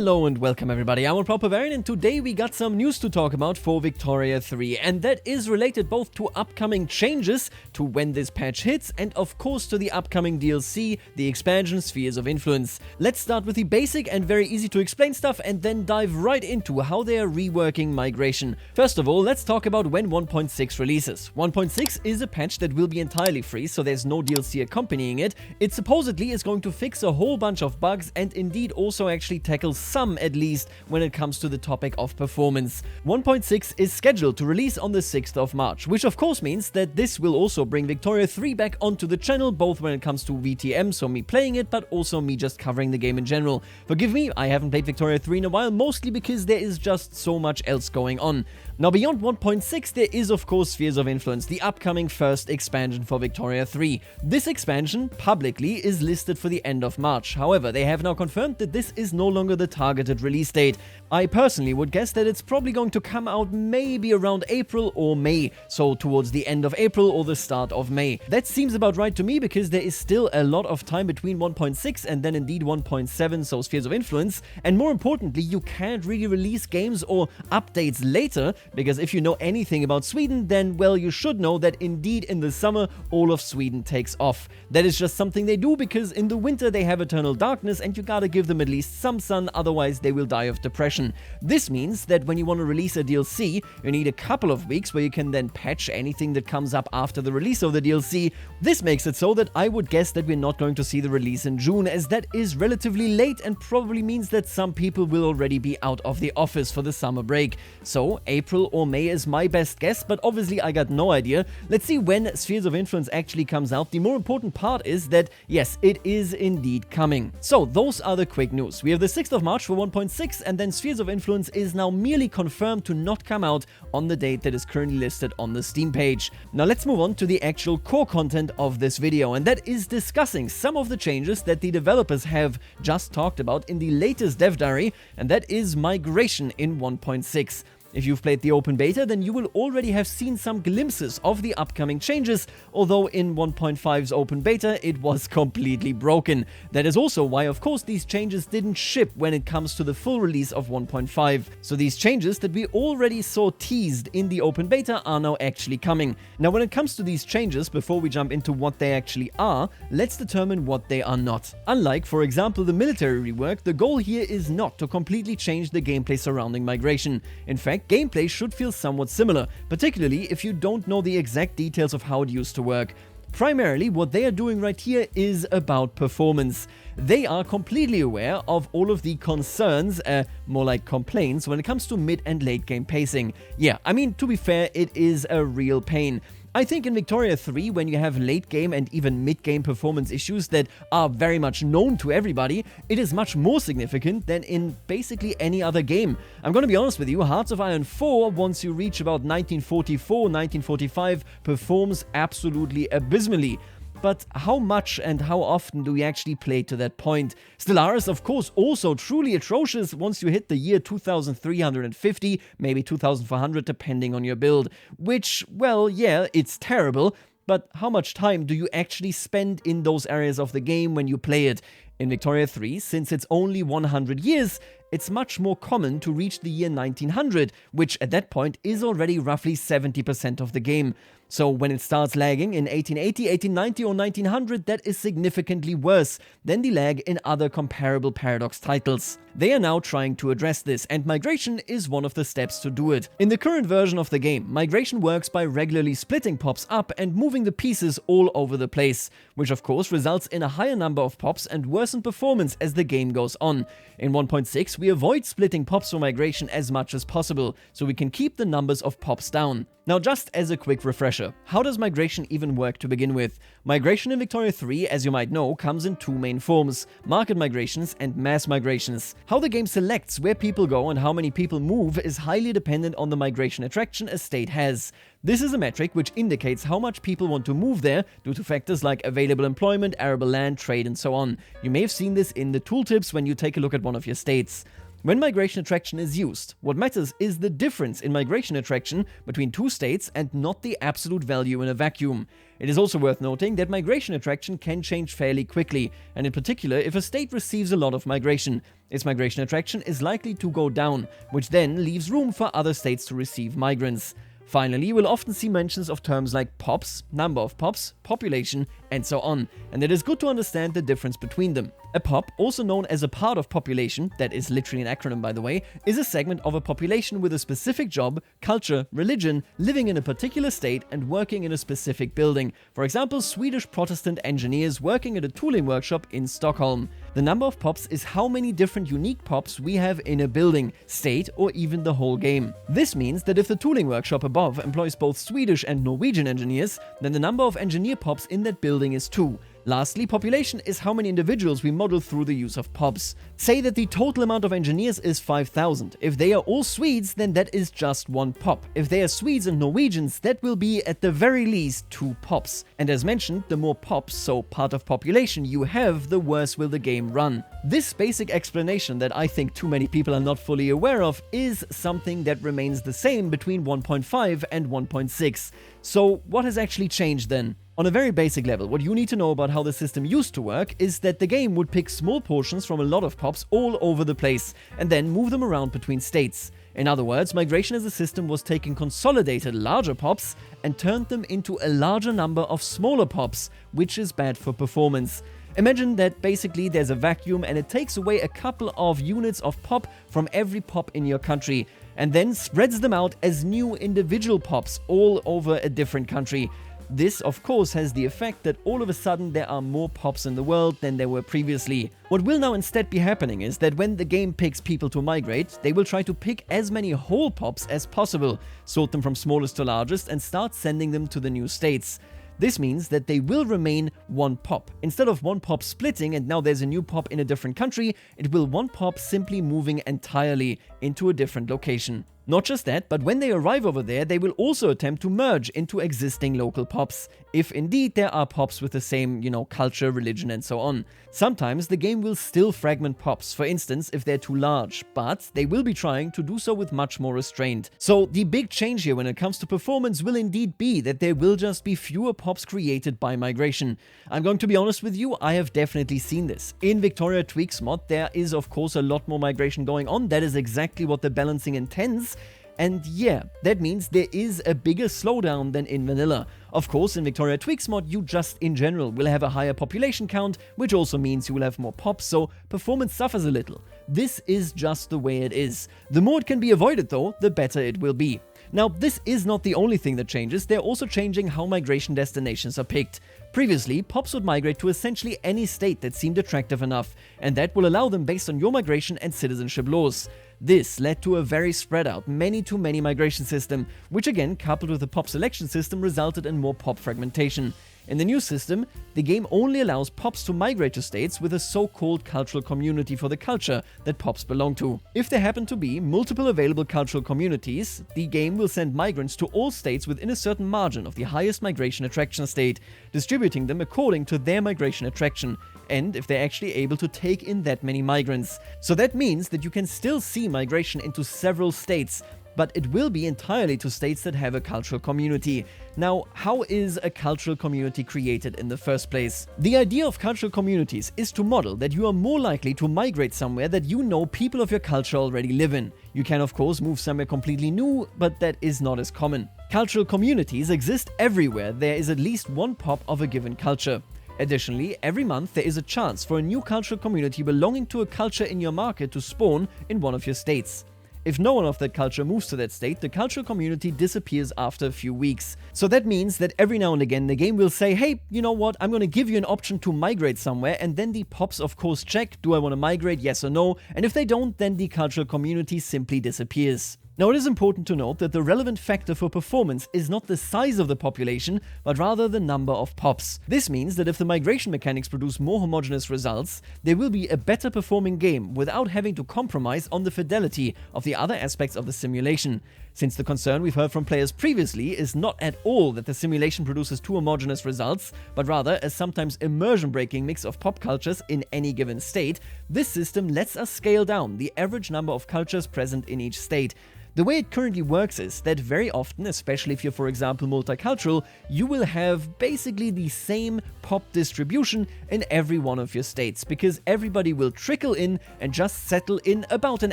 Hello and welcome everybody, I'm Barbarian and today we got some news to talk about for Victoria 3, and that is related both to upcoming changes, to when this patch hits, and of course to the upcoming DLC, the expansion Spheres of Influence. Let's start with the basic and very easy to explain stuff and then dive right into how they are reworking migration. First of all, let's talk about when 1.6 releases. 1.6 is a patch that will be entirely free, so there's no DLC accompanying it. It supposedly is going to fix a whole bunch of bugs and indeed also actually tackle some, at least, when it comes to the topic of performance. 1.6 is scheduled to release on the 6th of March, which of course means that this will also bring Victoria 3 back onto the channel, both when it comes to VTM, so me playing it, but also me just covering the game in general. Forgive me, I haven't played Victoria 3 in a while, mostly because there is just so much else going on. Now beyond 1.6 there is of course Spheres of Influence, the upcoming first expansion for Victoria 3. This expansion publicly is listed for the end of March, however they have now confirmed that this is no longer the targeted release date. I personally would guess that it's probably going to come out maybe around April or May, so towards the end of April or the start of May. That seems about right to me because there is still a lot of time between 1.6 and then indeed 1.7, so Spheres of Influence, and more importantly you can't really release games or updates later, because if you know anything about Sweden, then well, you should know that indeed in the summer all of Sweden takes off. That is just something they do because in the winter they have eternal darkness and you gotta give them at least some sun, otherwise they will die of depression. This means that when you want to release a DLC, you need a couple of weeks where you can then patch anything that comes up after the release of the DLC. This makes it so that I would guess that we're not going to see the release in June, as that is relatively late and probably means that some people will already be out of the office for the summer break. So April or May is my best guess, but obviously I got no idea. Let's see when Spheres of Influence actually comes out. The more important part is that yes, it is indeed coming. So those are the quick news. We have the 6th of March for 1.6, and then Spheres of Influence is now merely confirmed to not come out on the date that is currently listed on the Steam page. Now let's move on to the actual core content of this video, and that is discussing some of the changes that the developers have just talked about in the latest dev diary, and that is migration in 1.6. If you've played the open beta, then you will already have seen some glimpses of the upcoming changes, although in 1.5's open beta it was completely broken. That is also why of course these changes didn't ship when it comes to the full release of 1.5. So these changes that we already saw teased in the open beta are now actually coming. Now when it comes to these changes, before we jump into what they actually are, let's determine what they are not. Unlike for example the military rework, the goal here is not to completely change the gameplay surrounding migration. In fact, gameplay should feel somewhat similar, particularly if you don't know the exact details of how it used to work. Primarily, what they are doing right here is about performance. They are completely aware of all of the concerns, more like complaints, when it comes to mid and late game pacing. Yeah, I mean, to be fair, it is a real pain. I think in Victoria 3, when you have late game and even mid game performance issues that are very much known to everybody, it is much more significant than in basically any other game. I'm gonna be honest with you, Hearts of Iron 4, once you reach about 1944, 1945, performs absolutely abysmally. But how much and how often do we actually play to that point? Stellaris, of course, also truly atrocious once you hit the year 2350, maybe 2400 depending on your build. Which, well, yeah, it's terrible, but how much time do you actually spend in those areas of the game when you play it? In Victoria 3, since it's only 100 years, it's much more common to reach the year 1900, which at that point is already roughly 70% of the game. So when it starts lagging in 1880, 1890 or 1900, that is significantly worse than the lag in other comparable Paradox titles. They are now trying to address this, and migration is one of the steps to do it. In the current version of the game, migration works by regularly splitting pops up and moving the pieces all over the place, which of course results in a higher number of pops and worsened performance as the game goes on. In 1.6, we avoid splitting pops for migration as much as possible, so we can keep the numbers of pops down. Now just as a quick refresher, how does migration even work to begin with? Migration in Victoria 3, as you might know, comes in two main forms: market migrations and mass migrations. How the game selects where people go and how many people move is highly dependent on the migration attraction a state has. This is a metric which indicates how much people want to move there due to factors like available employment, arable land, trade and so on. You may have seen this in the tooltips when you take a look at one of your states. When migration attraction is used, what matters is the difference in migration attraction between two states and not the absolute value in a vacuum. It is also worth noting that migration attraction can change fairly quickly, and in particular if a state receives a lot of migration. its migration attraction is likely to go down, which then leaves room for other states to receive migrants. Finally, we'll often see mentions of terms like POPs, number of POPs, population, and so on, and it is good to understand the difference between them. A POP, also known as a part of population, that is literally an acronym by the way, is a segment of a population with a specific job, culture, religion, living in a particular state and working in a specific building. For example, Swedish Protestant engineers working at a tooling workshop in Stockholm. The number of POPs is how many different unique POPs we have in a building, state, or even the whole game. This means that if the tooling workshop above employs both Swedish and Norwegian engineers, then the number of engineer POPs in that building is 2. Lastly, population is how many individuals we model through the use of POPs. Say that the total amount of engineers is 5,000. If they are all Swedes, then that is just 1 POP. If they are Swedes and Norwegians, that will be at the very least 2 POPs. And as mentioned, the more POPs, so part of population, you have, the worse will the game run. This basic explanation that I think too many people are not fully aware of is something that remains the same between 1.5 and 1.6. So what has actually changed then? On a very basic level, what you need to know about how the system used to work is that the game would pick small portions from a lot of POPs all over the place and then move them around between states. In other words, migration as a system was taking consolidated larger POPs and turned them into a larger number of smaller POPs, which is bad for performance. Imagine that basically there's a vacuum and it takes away a couple of units of POP from every POP in your country and then spreads them out as new individual POPs all over a different country. This, of course, has the effect that all of a sudden there are more POPs in the world than there were previously. What will now instead be happening is that when the game picks people to migrate, they will try to pick as many whole POPs as possible, sort them from smallest to largest, and start sending them to the new states. This means that they will remain 1 POP. Instead of 1 POP splitting and now there's a new POP in a different country, it will 1 POP simply moving entirely into a different location. Not just that, but when they arrive over there, they will also attempt to merge into existing local POPs, if indeed there are POPs with the same, culture, religion, and so on. Sometimes the game will still fragment POPs, for instance, if they're too large, but they will be trying to do so with much more restraint. So the big change here when it comes to performance will indeed be that there will just be fewer POPs created by migration. I'm going to be honest with you, I have definitely seen this. In Victoria Tweaks mod, there is of course a lot more migration going on. That is exactly what the balancing intends. And yeah, that means there is a bigger slowdown than in vanilla. Of course, in Victoria Tweaks mod, you just in general will have a higher population count, which also means you will have more POPs, so performance suffers a little. This is just the way it is. The more it can be avoided though, the better it will be. Now, this is not the only thing that changes, they're also changing how migration destinations are picked. Previously, POPs would migrate to essentially any state that seemed attractive enough, and that will allow them based on your migration and citizenship laws. This led to a very spread out, many-to-many migration system, which again, coupled with the POP selection system, resulted in more POP fragmentation. In the new system, the game only allows POPs to migrate to states with a so-called cultural community for the culture that POPs belong to. If there happen to be multiple available cultural communities, the game will send migrants to all states within a certain margin of the highest migration attraction state, distributing them according to their migration attraction, and if they're actually able to take in that many migrants. So that means that you can still see migration into several states, but it will be entirely to states that have a cultural community. Now, how is a cultural community created in the first place? The idea of cultural communities is to model that you are more likely to migrate somewhere that you know people of your culture already live in. You can of course move somewhere completely new, but that is not as common. Cultural communities exist everywhere there is at least 1 POP of a given culture. Additionally, every month there is a chance for a new cultural community belonging to a culture in your market to spawn in one of your states. If no one of that culture moves to that state, the cultural community disappears after a few weeks. So that means that every now and again the game will say, hey, you know what, I'm going to give you an option to migrate somewhere, and then the POPs of course check, do I want to migrate, yes or no, and if they don't, then the cultural community simply disappears. Now, it is important to note that the relevant factor for performance is not the size of the population, but rather the number of POPs. This means that if the migration mechanics produce more homogeneous results, there will be a better performing game without having to compromise on the fidelity of the other aspects of the simulation. since the concern we've heard from players previously is not at all that the simulation produces too homogeneous results, but rather a sometimes immersion-breaking mix of pop cultures in any given state. This system lets us scale down the average number of cultures present in each state. The way it currently works is that very often, especially if you're for example multicultural, you will have basically the same pop distribution in every one of your states, because everybody will trickle in and just settle in about an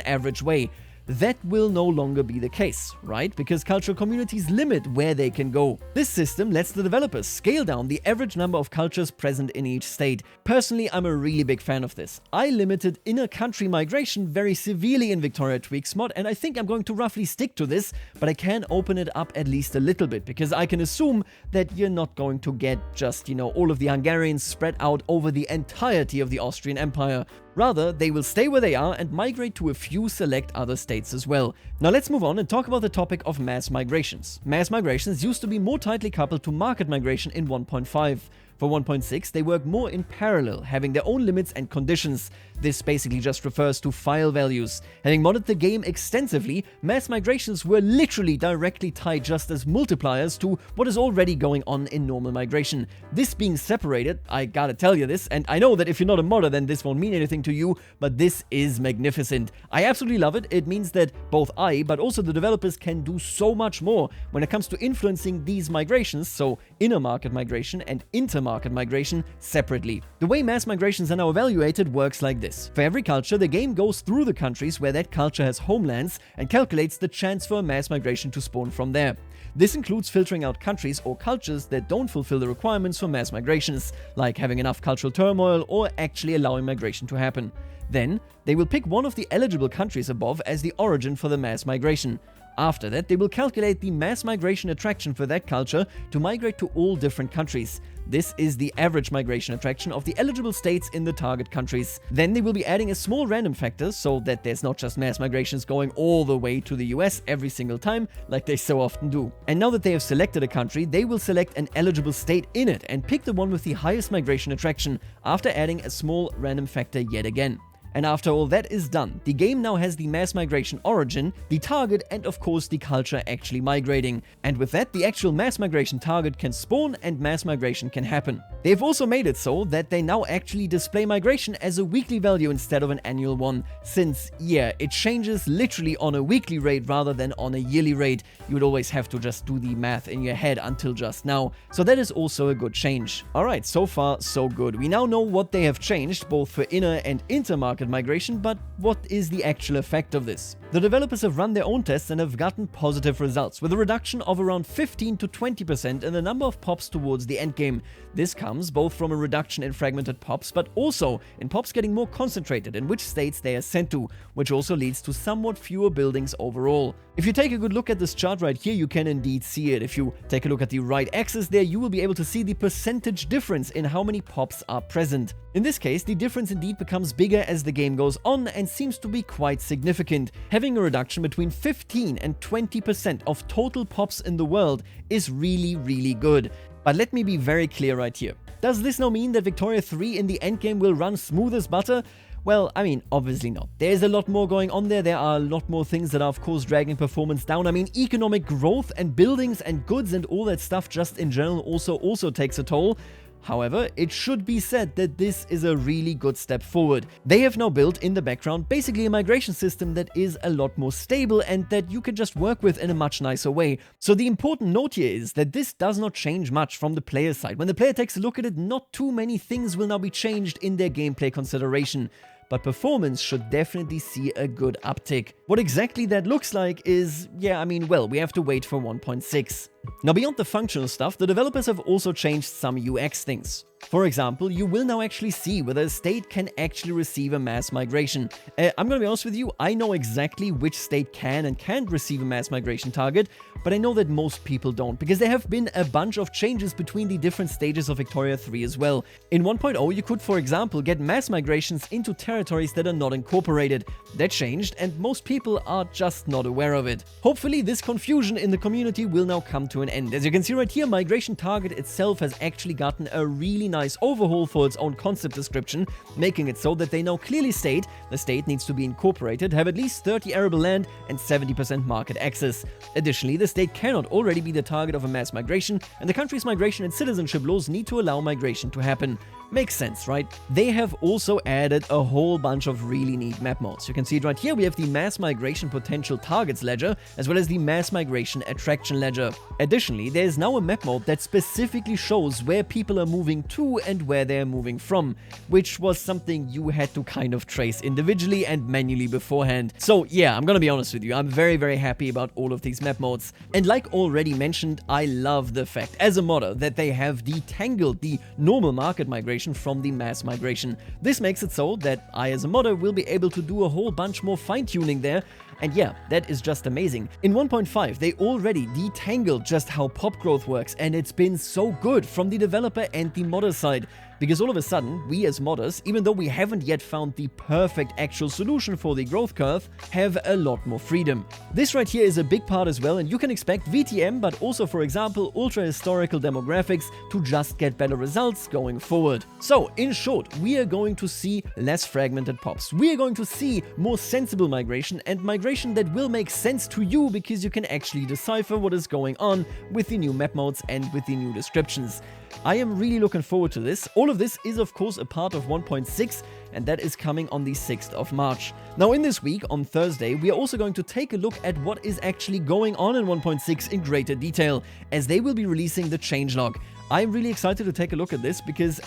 average way. That will no longer be the case, right? Because cultural communities limit where they can go. This system lets the developers scale down the average number of cultures present in each state. Personally, I'm a really big fan of this. I limited inner-country migration very severely in Victoria Tweaks mod, and I think I'm going to roughly stick to this, but I can open it up at least a little bit, because I can assume that you're not going to get just, all of the Hungarians spread out over the entirety of the Austrian Empire. Rather, they will stay where they are and migrate to a few select other states as well. Now let's move on and talk about the topic of mass migrations. Mass migrations used to be more tightly coupled to market migration in 1.5. For 1.6, they work more in parallel, having their own limits and conditions. This basically just refers to file values. Having modded the game extensively, mass migrations were literally directly tied just as multipliers to what is already going on in normal migration. This being separated, I gotta tell you this, and I know that if you're not a modder then this won't mean anything to you, but this is magnificent. I absolutely love it. It means that both I, but also the developers can do so much more when it comes to influencing these migrations, so inner market migration and inter-market migration separately. The way mass migrations are now evaluated works like this. For every culture, the game goes through the countries where that culture has homelands and calculates the chance for a mass migration to spawn from there. This includes filtering out countries or cultures that don't fulfill the requirements for mass migrations, like having enough cultural turmoil or actually allowing migration to happen. Then, they will pick one of the eligible countries above as the origin for the mass migration. After that, they will calculate the mass migration attraction for that culture to migrate to all different countries. This is the average migration attraction of the eligible states in the target countries. Then they will be adding a small random factor so that there's not just mass migrations going all the way to the US every single time, like they so often do. And now that they have selected a country, they will select an eligible state in it and pick the one with the highest migration attraction, after adding a small random factor yet again. And after all that is done, the game now has the mass migration origin, the target, and of course the culture actually migrating. And with that, the actual mass migration target can spawn and mass migration can happen. They've also made it so that they now actually display migration as a weekly value instead of an annual one, since, yeah, it changes literally on a weekly rate rather than on a yearly rate. You would always have to just do the math in your head until just now. So that is also a good change. Alright, so far so good. We now know what they have changed, both for inner and inter-market migration, but what is the actual effect of this? The developers have run their own tests and have gotten positive results, with a reduction of around 15 to 20% in the number of pops towards the endgame. This comes both from a reduction in fragmented pops, but also in pops getting more concentrated in which states they are sent to, which also leads to somewhat fewer buildings overall. If you take a good look at this chart right here, you can indeed see it. If you take a look at the right axis there, you will be able to see the percentage difference in how many pops are present. In this case, the difference indeed becomes bigger as the game goes on and seems to be quite significant. Having a reduction between 15 and 20% of total pops in the world is really good. But let me be very clear right here. Does this now mean that Victoria 3 in the endgame will run smooth as butter? Well, I mean, obviously not. There's a lot more going on there. There are a lot more things that are, of course, dragging performance down. I mean, economic growth and buildings and goods and all that stuff just in general also takes a toll. However, it should be said that this is a really good step forward. They have now built in the background basically a migration system that is a lot more stable and that you can just work with in a much nicer way. So the important note here is that this does not change much from the player side. When the player takes a look at it, not too many things will now be changed in their gameplay consideration. But performance should definitely see a good uptick. What exactly that looks like is, yeah, I mean, well, we have to wait for 1.6. Now, beyond the functional stuff, the developers have also changed some UX things. For example, you will now actually see whether a state can actually receive a mass migration. I'm gonna be honest with you, I know exactly which state can and can't receive a mass migration target, but I know that most people don't, because there have been a bunch of changes between the different stages of Victoria 3 as well. In 1.0, you could, for example, get mass migrations into territories that are not incorporated. That changed, and most people are just not aware of it. Hopefully, this confusion in the community will now come to an end. As you can see right here, Migration Target itself has actually gotten a really nice overhaul for its own concept description, making it so that they now clearly state the state needs to be incorporated, have at least 30 arable land, and 70% market access. Additionally, the state cannot already be the target of a mass migration, and the country's migration and citizenship laws need to allow migration to happen. Makes sense, right? They have also added a whole bunch of really neat map modes. You can see it right here. We have the Mass Migration Potential Targets Ledger, as well as the Mass Migration Attraction Ledger. Additionally, there is now a map mode that specifically shows where people are moving to and where they are moving from, which was something you had to kind of trace individually and manually beforehand. So yeah, I'm gonna be honest with you, I'm very, very happy about all of these map modes. And like already mentioned, I love the fact, as a modder, that they have detangled the normal market migration from the mass migration. This makes it so that I, as a modder, will be able to do a whole bunch more fine-tuning there. And yeah, that is just amazing. In 1.5, they already detangled just how pop growth works, and it's been so good from the developer and the modder side. Because all of a sudden, we as modders, even though we haven't yet found the perfect actual solution for the growth curve, have a lot more freedom. This right here is a big part as well, and you can expect VTM, but also, for example, ultra-historical demographics to just get better results going forward. So, in short, we are going to see less fragmented pops. We are going to see more sensible migration, and migration that will make sense to you because you can actually decipher what is going on with the new map modes and with the new descriptions. I am really looking forward to this. All of this is of course a part of 1.6, and that is coming on the 6th of March. Now in this week, on Thursday, we are also going to take a look at what is actually going on in 1.6 in greater detail, as they will be releasing the changelog. I'm really excited to take a look at this because,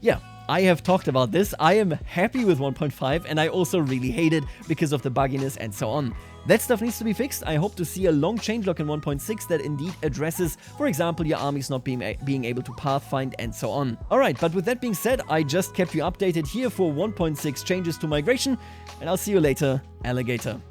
yeah, I have talked about this. I am happy with 1.5, and I also really hate it because of the bugginess and so on. That stuff needs to be fixed. I hope to see a long changelog in 1.6 that indeed addresses, for example, your armies not being able to pathfind and so on. Alright, but with that being said, I just kept you updated here for 1.6 changes to migration, and I'll see you later, alligator.